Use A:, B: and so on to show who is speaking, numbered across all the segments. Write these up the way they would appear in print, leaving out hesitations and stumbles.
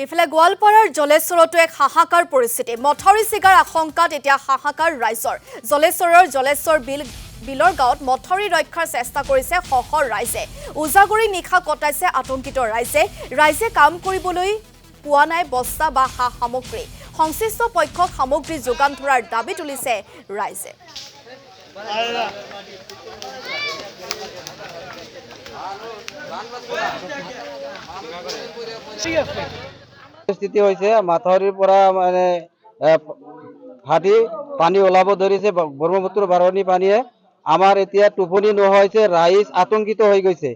A: ইফালে গোৱালপাৰাৰ জলেশ্বৰতো এক হাহাকাৰ পৰিস্থিতি মথাউৰি ছিগাৰ আশংকাত এতিয়া হাহাকাৰ ৰাইজৰ জলেশ্বৰৰ জলেশ্বৰ বিলৰ গাঁৱত মথাউৰি ৰক্ষাৰ চেষ্টা কৰিছে শহৰ ৰাইজে উজাগৰি নিশা কটাইছে আতংকিত ৰাইজে কাম কৰিবলৈ পোৱা নাই বস্তা বা সা সামগ্ৰী সংশ্লিষ্ট পক্ষক সামগ্ৰী যোগান ধৰাৰ দাবী তুলিছে ৰাইজে
B: স্থিতি হৈছে মাথাউৰিৰ পৰা মানে ফাটি পানী ওলাব ধৰিছে ব্ৰহ্মপুত্ৰ বাৰণী পানীয়ে আমাৰ এতিয়া টোপনি নোহোৱা হৈছে ৰাইজ আতংকিত হৈ গৈছে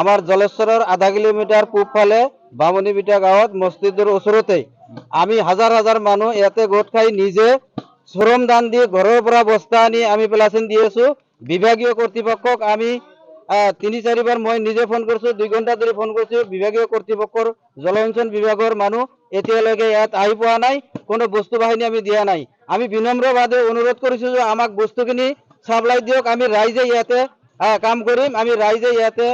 B: আমাৰ জলেশ্বৰৰ আধা কিলোমিটাৰ পূবফালে বামুণীবিটা গাঁৱত মছজিদৰ ওচৰতে আমি হাজাৰ হাজাৰ মানুহ ইয়াতে গোট খাই নিজে শ্ৰম দান দি ঘৰৰ পৰা বস্তা আনি আমি পেলাচিন দি আছো বিভাগীয় কৰ্তৃপক্ষক আমি ৩-৪ বাৰ মই নিজে ফোন কৰিছো 2 ঘণ্টা ধৰি ফোন কৰিছো বিভাগীয় কৰ্তৃপক্ষৰ জলসিঞ্চন বিভাগৰ মানুহ এতিয়ালৈকে ইয়াত আহি পোৱা নাই কোনো বস্তু বাহিনী আমি দিয়া নাই আমি বিনম্ৰভাৱে অনুৰোধ কৰিছো যে আমাক বস্তুখিনি সাপ্লাই দিয়ক আমি ৰাইজে ইয়াতে কাম কৰিম আমি ৰাইজে ইয়াতে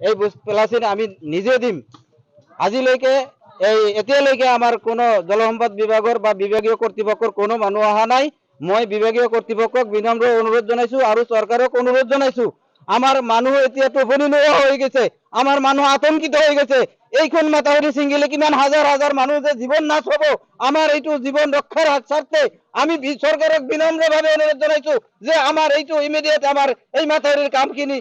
B: এই পেলাচিন আমি নিজে দিম আজিলৈকে এতিয়ালৈকে আমাৰ কোনো জলসম্পদ বিভাগৰ বা বিভাগীয় কৰ্তৃপক্ষৰ কোনো মানুহ অহা নাই মই বিভাগীয় কৰ্তৃপক্ষক বিনম্ৰ অনুৰোধ জনাইছো আৰু চৰকাৰক অনুৰোধ জনাইছো আমাৰ মানুহ এতিয়া টোপনি নোহোৱা হৈ গৈছে আমাৰ মানুহ আতংকিত হৈ গৈছে এইখন মাথাউৰি ছিঙিলে কিমান হাজাৰ হাজাৰ মানুহ যে জীৱন নাশ হ'ব আমাৰ এইটো জীৱন ৰক্ষাৰ স্বাৰ্থে আমি চৰকাৰক বিনম্ৰভাৱে অনুৰোধ জনাইছো যে আমাৰ এইটো ইমিডিয়েট আমাৰ এই মাথাউৰিৰ কামখিনি